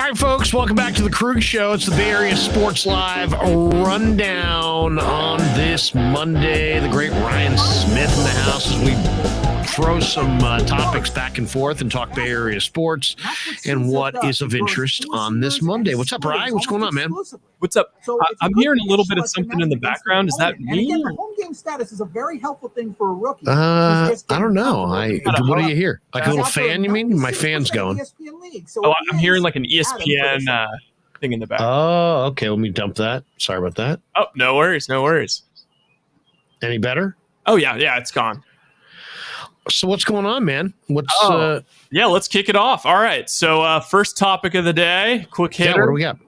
right, folks, welcome back to the Krueg Show. It's the Bay Area Sports Live rundown on this Monday. The great Ryan Smith in the house as we throw some topics back and forth and talk Bay Area sports and what is of interest on this Monday. What's up, Ryan? What's going on, man? What's up? I'm hearing a little bit of something in the background. Is that me? And again, the home game status is a very helpful thing for a rookie. I don't know. What do you hear? Like a little fan, you mean? My fan's going. I'm hearing like an ESPN thing in the back. Oh, okay. Let me dump that. Sorry about that. Oh, no worries. No worries. Any better? Oh, yeah. Yeah, it's gone. So what's going on, man? Yeah, let's kick it off. All right. So first topic of the day, quick hitter. Yeah, what do we got?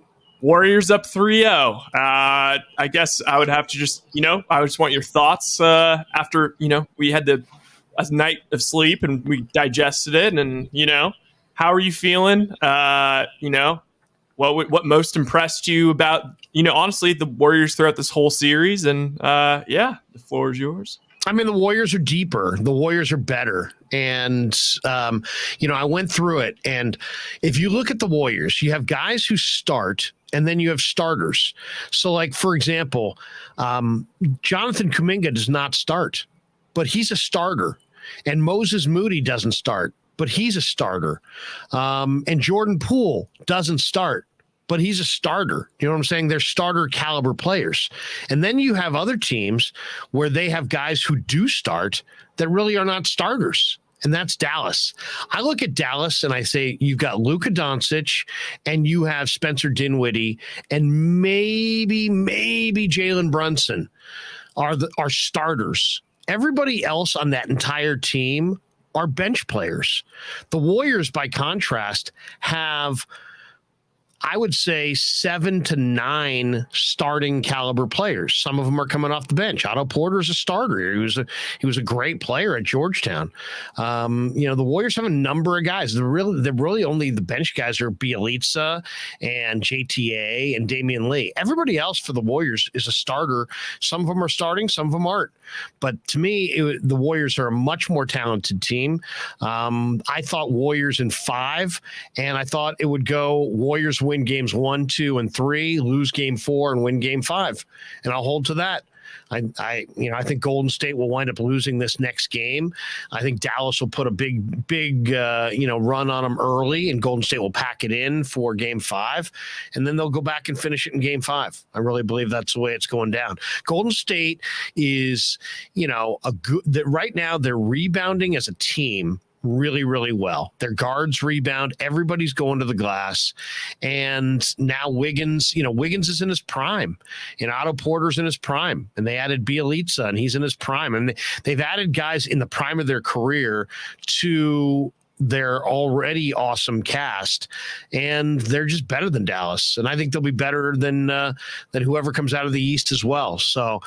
Warriors up 3-0. I guess I would have to just, I just want your thoughts after, we had a night of sleep and we digested it. And, how are you feeling? What most impressed you about, honestly, the Warriors throughout this whole series? And the floor is yours. I mean, the Warriors are deeper. The Warriors are better. And, I went through it. And if you look at the Warriors, you have guys who start and then you have starters. So, like, for example, Jonathan Kuminga does not start, but he's a starter. And Moses Moody doesn't start, but he's a starter. And Jordan Poole doesn't start, but he's a starter. You know what I'm saying? They're starter caliber players. And then you have other teams where they have guys who do start that really are not starters. And that's Dallas. I look at Dallas and I say, you've got Luka Doncic and you have Spencer Dinwiddie and maybe Jalen Brunson are starters. Everybody else on that entire team are bench players. The Warriors, by contrast, have, I would say, 7 to 9 starting caliber players. Some of them are coming off the bench. Otto Porter's a starter. He was a great player at Georgetown. The Warriors have a number of guys. They're really only the bench guys are Bjelica and JTA and Damian Lee. Everybody else for the Warriors is a starter. Some of them are starting, some of them aren't. But to me, the Warriors are a much more talented team. I thought Warriors in 5, and I thought it would go Warriors win games 1, 2, and 3, lose game 4, and win game 5. And I'll hold to that. I think Golden State will wind up losing this next game. I think Dallas will put a big run on them early, and Golden State will pack it in for game 5, and then they'll go back and finish it in game 5. I really believe that's the way it's going down. Golden State is, right now they're rebounding as a team really, really well. Their guards rebound. Everybody's going to the glass. And now Wiggins is in his prime. And Otto Porter's in his prime. And they added Bjelica, and he's in his prime. And they've added guys in the prime of their career to their already awesome cast. And they're just better than Dallas. And I think they'll be better than whoever comes out of the East as well. So,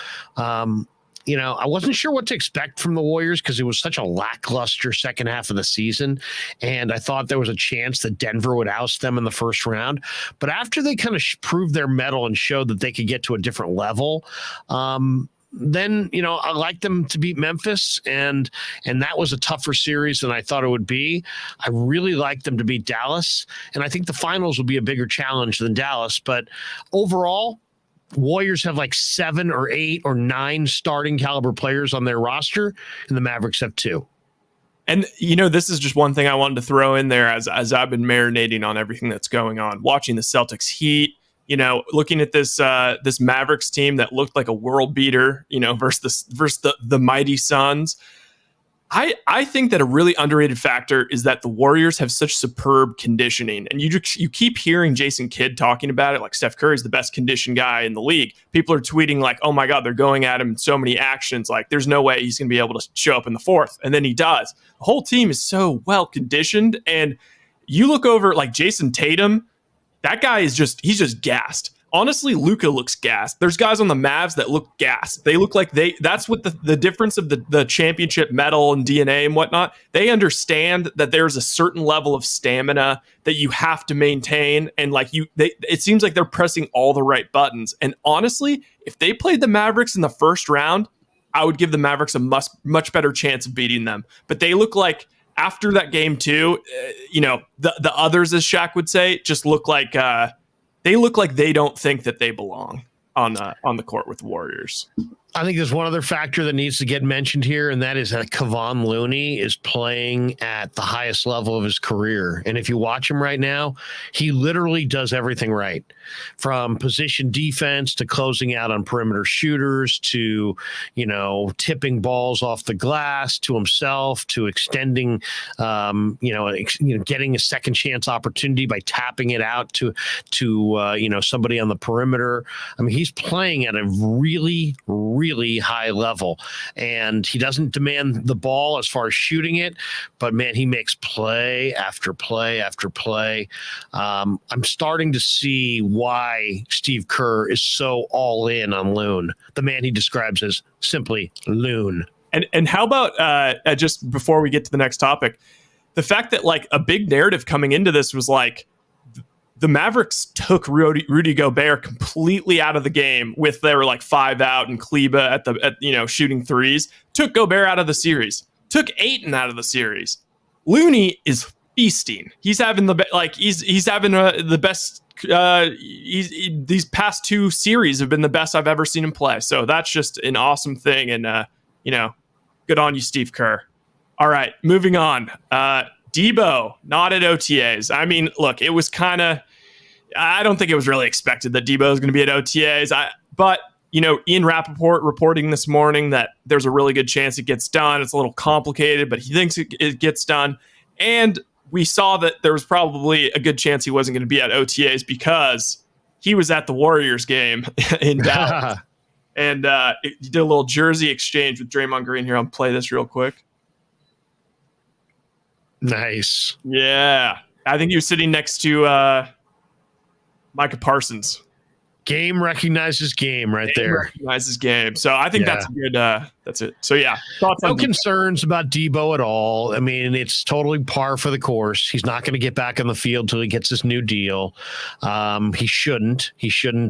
I wasn't sure what to expect from the Warriors because it was such a lackluster second half of the season. And I thought there was a chance that Denver would oust them in the first round. But after they kind of proved their mettle and showed that they could get to a different level, then, I like them to beat Memphis. And that was a tougher series than I thought it would be. I really like them to beat Dallas. And I think the finals will be a bigger challenge than Dallas. But overall, Warriors have like 7 or 8 or 9 starting caliber players on their roster, and the Mavericks have 2. And, this is just one thing I wanted to throw in there as I've been marinating on everything that's going on, watching the Celtics Heat, looking at this Mavericks team that looked like a world beater, versus the mighty Suns. I think that a really underrated factor is that the Warriors have such superb conditioning. And you keep hearing Jason Kidd talking about it, like Steph Curry's the best conditioned guy in the league. People are tweeting like, oh my God, they're going at him in so many actions. Like there's no way he's going to be able to show up in the 4th. And then he does. The whole team is so well conditioned. And you look over like Jason Tatum, that guy he's just gassed. Honestly, Luka looks gassed. There's guys on the Mavs that look gassed. They look like that's what the difference of the championship medal and DNA and whatnot. They understand that there's a certain level of stamina that you have to maintain. And it seems like they're pressing all the right buttons. And honestly, if they played the Mavericks in the first round, I would give the Mavericks a much better chance of beating them. But they look like after that game too, the others, as Shaq would say, just look like they don't think that they belong on the court with the Warriors. I think there's one other factor that needs to get mentioned here, and that is that Kevon Looney is playing at the highest level of his career. And if you watch him right now, he literally does everything right, from position defense to closing out on perimeter shooters to, tipping balls off the glass to himself to extending, getting a second chance opportunity by tapping it out to somebody on the perimeter. I mean, he's playing at a really high level, and he doesn't demand the ball as far as shooting it, but man, he makes play after play after play. I'm starting to see why Steve Kerr is so all in on Loon, the man he describes as simply Loon. And how about just before we get to the next topic, the fact that like a big narrative coming into this was like the Mavericks took Rudy Gobert completely out of the game with they were like 5 out and Kleba at shooting threes. Took Gobert out of the series. Took Ayton out of the series. Looney is feasting. He's having the best. These past 2 series have been the best I've ever seen him play. So that's just an awesome thing, and good on you, Steve Kerr. All right, moving on. Debo not at OTAs. I mean, look, it was kind of. I don't think it was really expected that Debo is going to be at OTAs. But Ian Rappaport reporting this morning that there's a really good chance it gets done. It's a little complicated, but he thinks it gets done. And we saw that there was probably a good chance he wasn't going to be at OTAs because he was at the Warriors game in Dallas. And he did a little jersey exchange with Draymond Green here. I'll play this real quick. Nice. Yeah. I think he was sitting next to Micah Parsons. Game recognizes game right there. Recognizes game. So I think that's good. That's it. So yeah, thoughts no on concerns about Debo at all. I mean, it's totally par for the course. He's not going to get back on the field till he gets his new deal. He shouldn't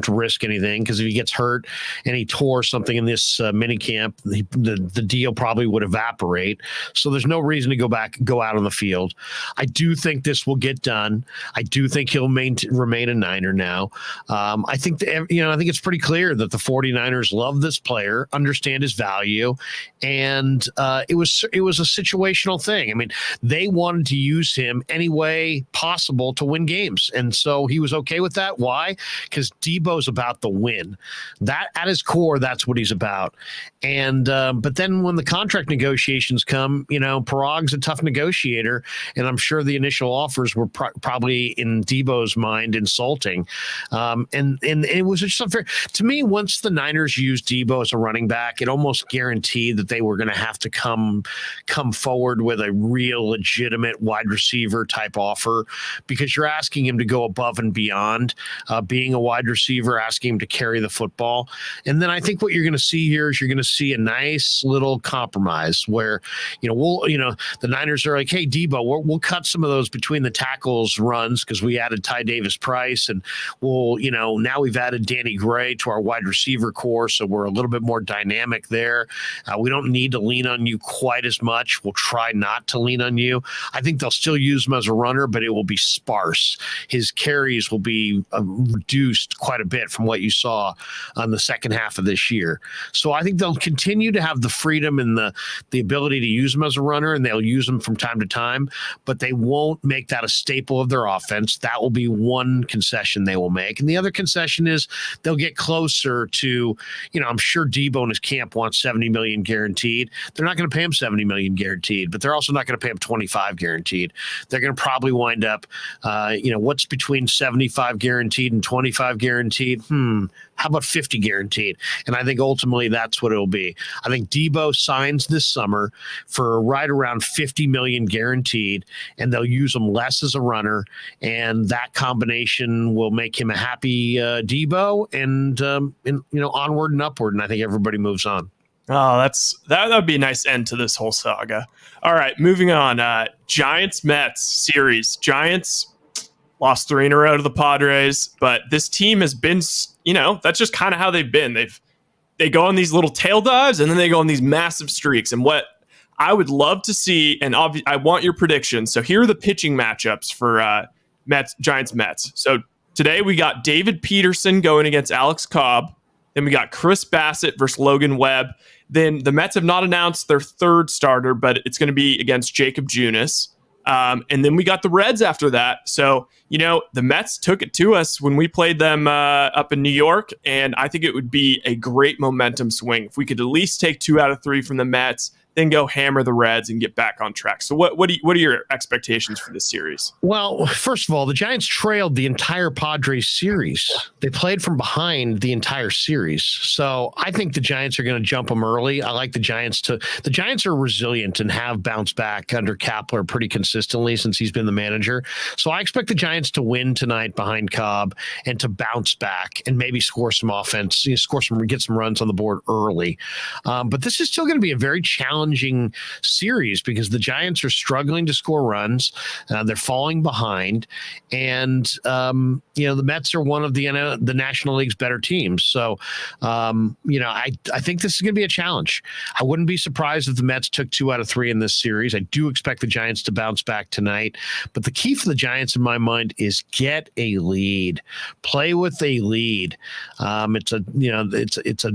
risk anything, because if he gets hurt and he tore something in this mini camp, the deal probably would evaporate. So there's no reason to go out on the field. I do think this will get done. I do think he'll remain a Niner now. I think I think it's pretty clear that the 49ers love this player, understand his value, and it was a situational thing. I mean, they wanted to use him any way possible to win games, and so he was okay with that. Why? Because Debo's about the win. That at his core, that's what he's about. And but then when the contract negotiations come, Parag's a tough negotiator, and I'm sure the initial offers were probably in Debo's mind insulting. And it was just unfair to me. Once the Niners used Debo as a running back, it almost guaranteed that they were going to have to come forward with a real legitimate wide receiver type offer, because you're asking him to go above and beyond being a wide receiver, asking him to carry the football. And then I think what you're going to see here is you're going to see a nice little compromise where, the Niners are like, hey, Debo, we'll cut some of those between the tackles runs because we added Ty Davis Price, and we'll, now we've added Danny Gray to our wide receiver core, so we're a little bit more dynamic there. We don't need to lean on you quite as much. We'll try not to lean on you. I think they'll still use him as a runner, but it will be sparse. His carries will be reduced quite a bit from what you saw on the second half of this year. So I think they'll continue to have the freedom and the ability to use him as a runner, and they'll use him from time to time, but they won't make that a staple of their offense. That will be one concession they will make. And the other concession is they'll get closer to, I'm sure Debo and his camp wants $70 million guaranteed. They're not going to pay him $70 million guaranteed, but they're also not going to pay him 25 guaranteed. They're going to probably wind up, what's between 75 guaranteed and 25 guaranteed? How about 50 guaranteed? And I think ultimately that's what it'll be. I think Debo signs this summer for right around 50 million guaranteed, and they'll use him less as a runner, and that combination will make him a happy Debo, and onward and upward. And I think everybody moves on. Oh, that would be a nice end to this whole saga. All right, moving on. Giants Mets series. Giants lost 3 in a row to the Padres, but this team has been, that's just kind of how they've been. They go on these little tail dives, and then they go on these massive streaks. And what I would love to see, and I want your predictions. So here are the pitching matchups for Giants-Mets. So today we got David Peterson going against Alex Cobb. Then we got Chris Bassett versus Logan Webb. Then the Mets have not announced their third starter, but it's going to be against Jacob Junis. And then we got the Reds after that. So, the Mets took it to us when we played them up in New York, and I think it would be a great momentum swing if we could at least take 2 out of 3 from the Mets, then go hammer the Reds and get back on track. So what are your expectations for this series? Well, first of all, the Giants trailed the entire Padres series. They played from behind the entire series. So I think the Giants are going to jump them early. I like the Giants are resilient and have bounced back under Kapler pretty consistently since he's been the manager. So I expect the Giants to win tonight behind Cobb and to bounce back and maybe score some offense, get some runs on the board early. But this is still going to be a very challenging series because the Giants are struggling to score runs. They're falling behind, and the Mets are one of the National League's better teams. So I think this is going to be a challenge. I wouldn't be surprised if the Mets took 2 out of 3 in this series. I do expect the Giants to bounce back tonight, but the key for the Giants in my mind is get a lead, play with a lead. It's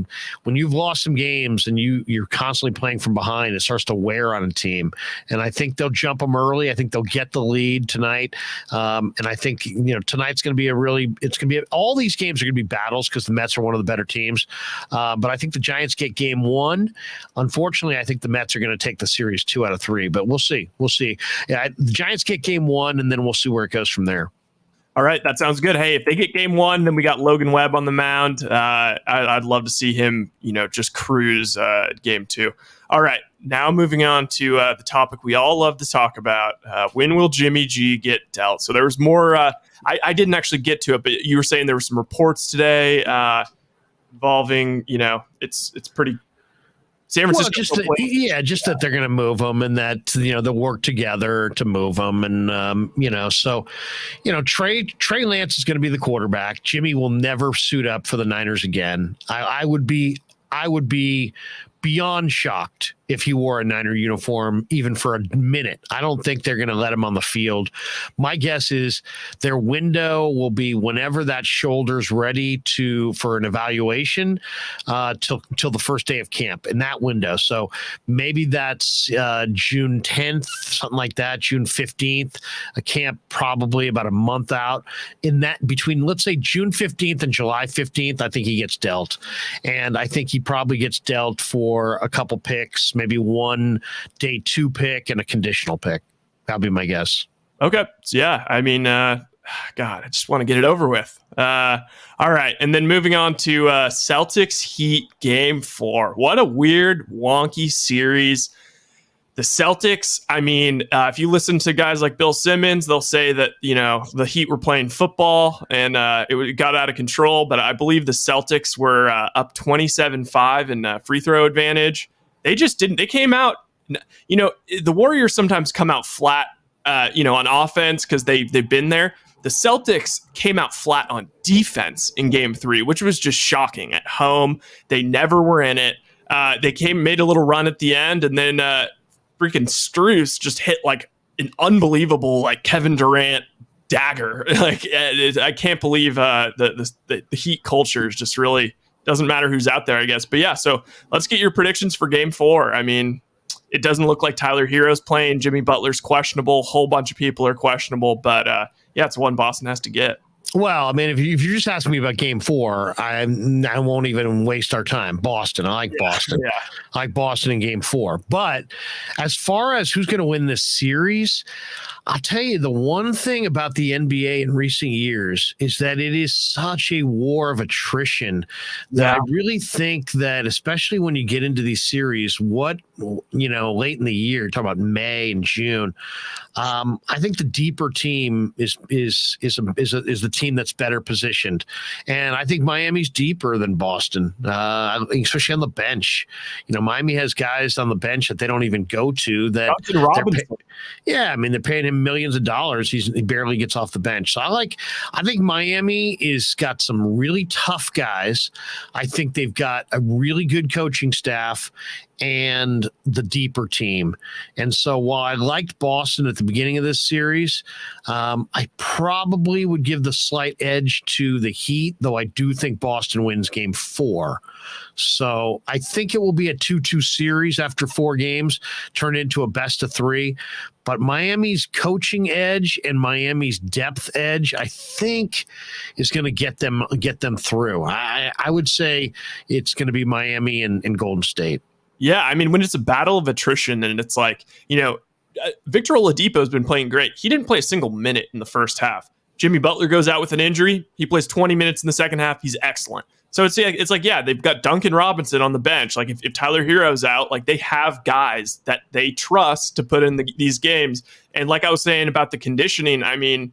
when you've lost some games and you're constantly playing from behind, it starts to wear on a team. And I think they'll jump them early. I think they'll get the lead tonight. And I think, tonight's going to be all these games are going to be battles because the Mets are one of the better teams. But I think the Giants get game 1. Unfortunately, I think the Mets are going to take the series 2 out of 3, but we'll see. Yeah, the Giants get game 1, and then we'll see where it goes from there. All right, that sounds good. Hey, if they get game 1, then we got Logan Webb on the mound. I'd love to see him, just cruise game 2. All right, now moving on to the topic we all love to talk about. When will Jimmy G get dealt? So there was more. I didn't actually get to it, but you were saying there were some reports today involving, it's pretty. San Francisco. Well, just that they're going to move them and that, they'll work together to move them. And, Trey Lance is going to be the quarterback. Jimmy will never suit up for the Niners again. I would be beyond shocked if he wore a Niner uniform even for a minute. I don't think they're going to let him on the field. My guess is their window will be whenever that shoulder's ready for an evaluation till the first day of camp in that window. So maybe that's June 10th, something like that, June 15th. A camp probably about a month out. In that between, let's say June 15th and July 15th, I think he gets dealt. And I think he probably gets dealt for a couple picks, maybe one day 2 pick and a conditional pick. That'll be my guess. Okay. So yeah, I mean, God, I just want to get it over with. All right. And then moving on to Celtics Heat game 4. What a weird, wonky series. The Celtics, I mean, if you listen to guys like Bill Simmons, they'll say that, the Heat were playing football and it got out of control. But I believe the Celtics were up 27-5 in free throw advantage. They just didn't. They came out, the Warriors sometimes come out flat, on offense because they've been there. The Celtics came out flat on defense in game 3, which was just shocking. At home, they never were in it. They made a little run at the end, and then freaking Strus just hit like an unbelievable Kevin Durant dagger. I can't believe the Heat culture is just really. Doesn't matter who's out there, I guess. But yeah, so let's get your predictions for game 4. I mean, it doesn't look like Tyler Hero's playing. Jimmy Butler's questionable. A whole bunch of people are questionable. But it's one Boston has to get. Well, I mean, if you're just asking me about game 4, I won't even waste our time. Boston. I like Boston. Yeah. I like Boston in game 4. But as far as who's going to win this series, I'll tell you the one thing about the NBA in recent years is that it is such a war of attrition that I really think that, especially when you get into these series, late in the year, talking about May and June, I think the deeper team is the team that's better positioned, and I think Miami's deeper than Boston, especially on the bench. Miami has guys on the bench that they don't even go to. That they're paying him millions of dollars. He barely gets off the bench. So I think Miami is got some really tough guys. I think they've got a really good coaching staff. and the deeper team. And so while I liked Boston at the beginning of this series, I probably would give the slight edge to the Heat, though I do think Boston wins game 4. So I think it will be a 2-2 series after 4 games, turn into a best of 3. But Miami's coaching edge and Miami's depth edge, I think, is going to get them through. I would say it's going to be Miami and Golden State. Yeah, I mean, when it's a battle of attrition and it's like, Victor Oladipo has been playing great. He didn't play a single minute in the first half. Jimmy Butler goes out with an injury. He plays 20 minutes in the second half. He's excellent. So it's like, yeah, they've got Duncan Robinson on the bench. Like if Tyler Hero's out, like they have guys that they trust to put in these games. And like I was saying about the conditioning, I mean,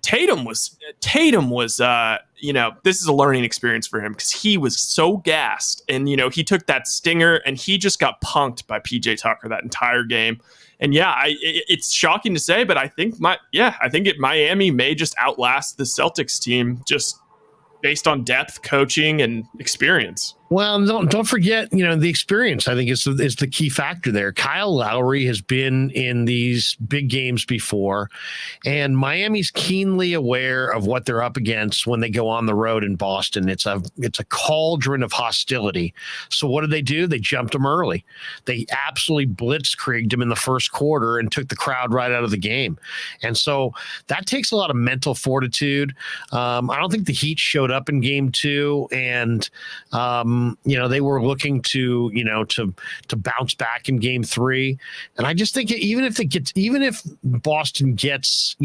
Tatum was, this is a learning experience for him because he was so gassed and, he took that stinger and he just got punked by PJ Tucker that entire game. And yeah, it's shocking to say, but I think Miami may just outlast the Celtics team just based on depth, coaching, and experience. Well, don't forget, the experience, I think, is the key factor there. Kyle Lowry has been in these big games before, and Miami's keenly aware of what they're up against when they go on the road in Boston. It's a cauldron of hostility. So what did? They jumped him early. They absolutely blitzkrieged him in the first quarter and took the crowd right out of the game. And so that takes a lot of mental fortitude. I don't think the Heat showed up in game 2, and they were looking to bounce back in game 3. And I just think even if Boston gets,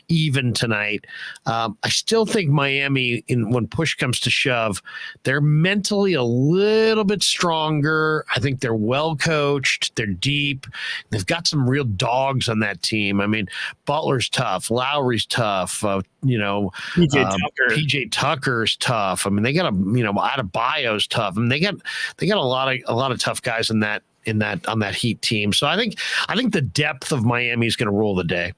even tonight, I still think Miami, when push comes to shove, they're mentally a little bit stronger. I think they're well coached. They're deep. They've got some real dogs on that team. I mean, Butler's tough. Lowry's tough. PJ Tucker's tough. I mean, they got Adebayo's tough. I mean, they got a lot of tough guys on that Heat team. So I think the depth of Miami is going to rule the day.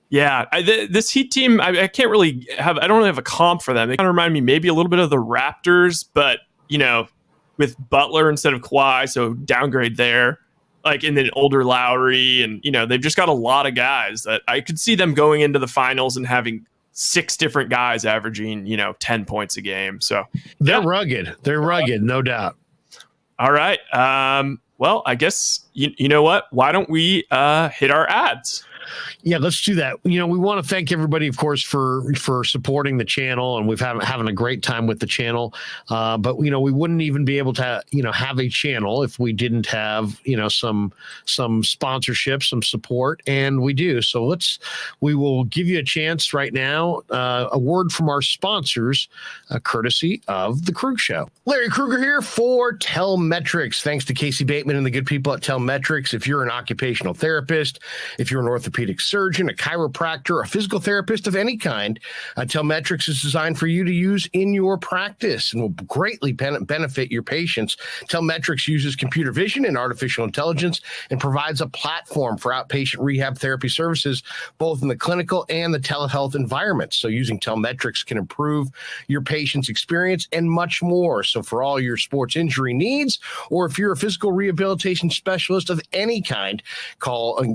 Yeah, this Heat team, I don't really have a comp for them. They kind of remind me maybe a little bit of the Raptors, but with Butler instead of Kawhi, so downgrade there. And then older Lowry, and they've just got a lot of guys that I could see them going into the finals and having 6 different guys averaging 10 points a game. So they're rugged. They're rugged, no doubt. All right. Well, I guess you know what? Why don't we hit our ads? Yeah, let's do that. We want to thank everybody, of course, for supporting the channel, and we've having a great time with the channel. But we wouldn't even be able to have a channel if we didn't have some sponsorship, some support, and we do. So we will give you a chance right now. A word from our sponsors, courtesy of the Krueg Show. Larry Krueger here for Telmetrics. Thanks to Casey Bateman and the good people at Telmetrics. If you're an occupational therapist, if you're an orthopedic surgeon, a chiropractor, a physical therapist of any kind, Telmetrics is designed for you to use in your practice and will greatly benefit your patients. Telmetrics uses computer vision and artificial intelligence and provides a platform for outpatient rehab therapy services, both in the clinical and the telehealth environments. So using Telmetrics can improve your patient's experience and much more. So for all your sports injury needs, or if you're a physical rehabilitation specialist of any kind,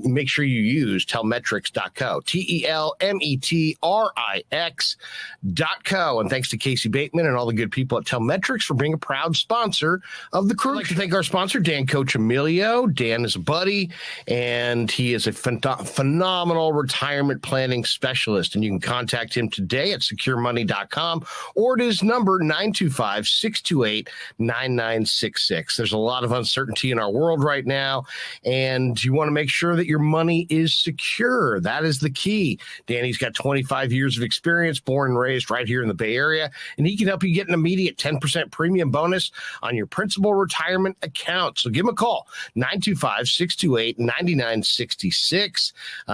make sure you use Telmetrics.co, Telmetrix.co. And thanks to Casey Bateman and all the good people at Telmetrics for being a proud sponsor of the Krueg. I'd like to thank our sponsor, Dan Coach Emilio. Dan is a buddy, and he is a phenomenal retirement planning specialist. And you can contact him today at securemoney.com or at his number 925-628-9966. There's a lot of uncertainty in our world right now, and you want to make sure that your money is secure. That is the key. Danny's got 25 years of experience, born and raised right here in the Bay Area, and he can help you get an immediate 10% premium bonus on your principal retirement account. So give him a call, 925-628-9966.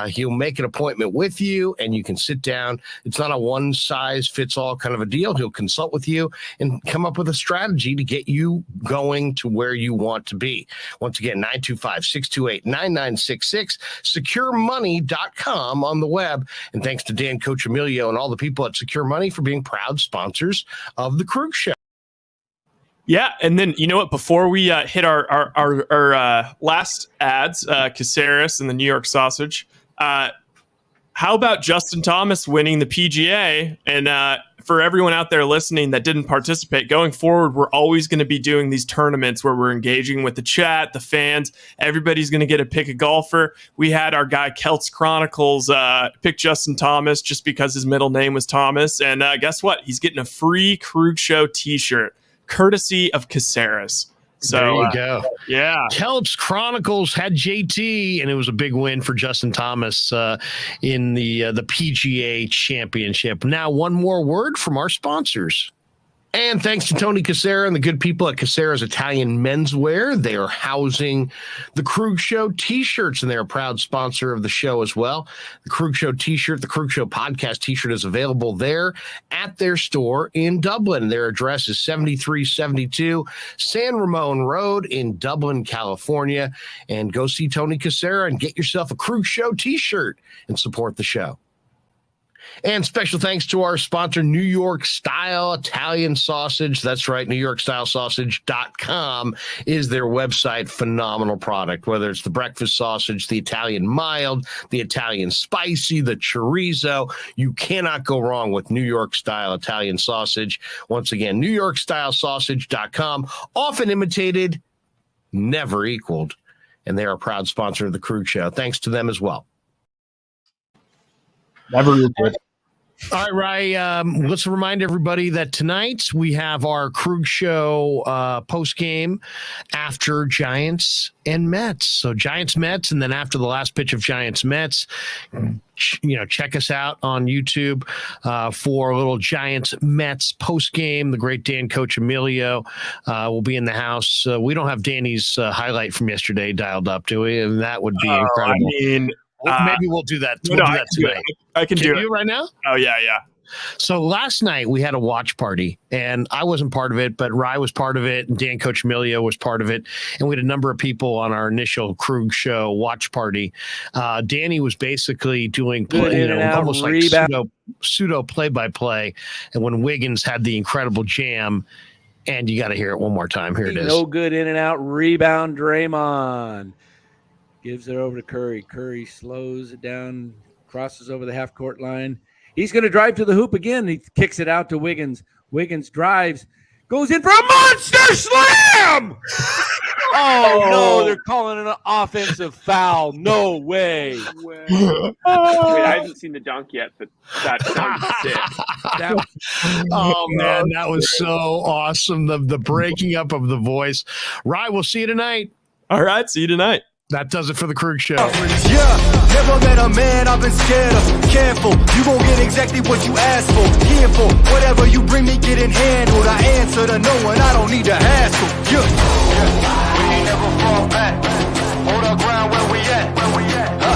He'll make an appointment with you, and you can sit down. It's not a one-size-fits-all kind of a deal. He'll consult with you and come up with a strategy to get you going to where you want to be. Once again, 925-628-9966, securemoney.com on the web. And thanks to Dan Coach Emilio and all the people at Secure Money for being proud sponsors of the Krueg Show. Yeah, and then you know what? Before we hit our last ads, Caceres and the New York Sausage, how about Justin Thomas winning the PGA? And for everyone out there listening that didn't participate, going forward, we're always going to be doing these tournaments where we're engaging with the chat, the fans. Everybody's going to get to pick a golfer. We had our guy Celts Chronicles pick Justin Thomas just because his middle name was Thomas. And guess what? He's getting a free Krueg Show t-shirt, courtesy of Caceres. So there you go. Yeah. Celts Chronicles had JT, and it was a big win for Justin Thomas in the PGA Championship. Now, one more word from our sponsors. And thanks to Tony Casera and the good people at Casera's Italian Menswear. They are housing the Krueg Show t-shirts, and they're a proud sponsor of the show as well. The Krueg Show t-shirt, the Krueg Show podcast t-shirt is available there at their store in Dublin. Their address is 7372 San Ramon Road in Dublin, California. And go see Tony Casera and get yourself a Krueg Show t-shirt and support the show. And special thanks to our sponsor, New York Style Italian Sausage. That's right, NewYorkStyleSausage.com is their website. Phenomenal product, whether it's the breakfast sausage, the Italian mild, the Italian spicy, the chorizo. You cannot go wrong with New York Style Italian Sausage. Once again, NewYorkStyleSausage.com, often imitated, never equaled. And they are a proud sponsor of the Krueg Show. Thanks to them as well. Never good. All right, Ryan. Let's remind everybody that tonight we have our Krueg Show post game after Giants and Mets. So Giants Mets, and then after the last pitch of Giants Mets, check us out on YouTube for a little Giants Mets post game. The great Dan Coach Emilio will be in the house. We don't have Danny's highlight from yesterday dialed up, do we? And that would be incredible. Maybe we'll do that. We'll do that tonight. I can do it right now. Oh yeah. So last night we had a watch party, and I wasn't part of it, but Rye was part of it, and Dan Coach Emilio was part of it, and we had a number of people on our initial Krueg Show watch party. Danny was basically doing almost like pseudo play-by-play, and when Wiggins had the incredible jam, and you got to hear it one more time. Here it is. No good in and out rebound. Draymond gives it over to Curry. Curry slows it down, crosses over the half-court line. He's going to drive to the hoop again. He kicks it out to Wiggins. Wiggins drives, goes in for a monster slam! Oh, no, they're calling it an offensive foul. No way. Wait, I haven't seen the dunk yet, but that sounds sick. Oh, man, that was so awesome. The breaking up of the voice. Rye, we'll see you tonight. All right, see you tonight. That does it for the Krueg Show. Yeah, never met a man I've been scared of. Careful, you gon' get exactly what you asked for. Here for whatever you bring me, getting handled. I answer to no one, I don't need to hassle. Yeah.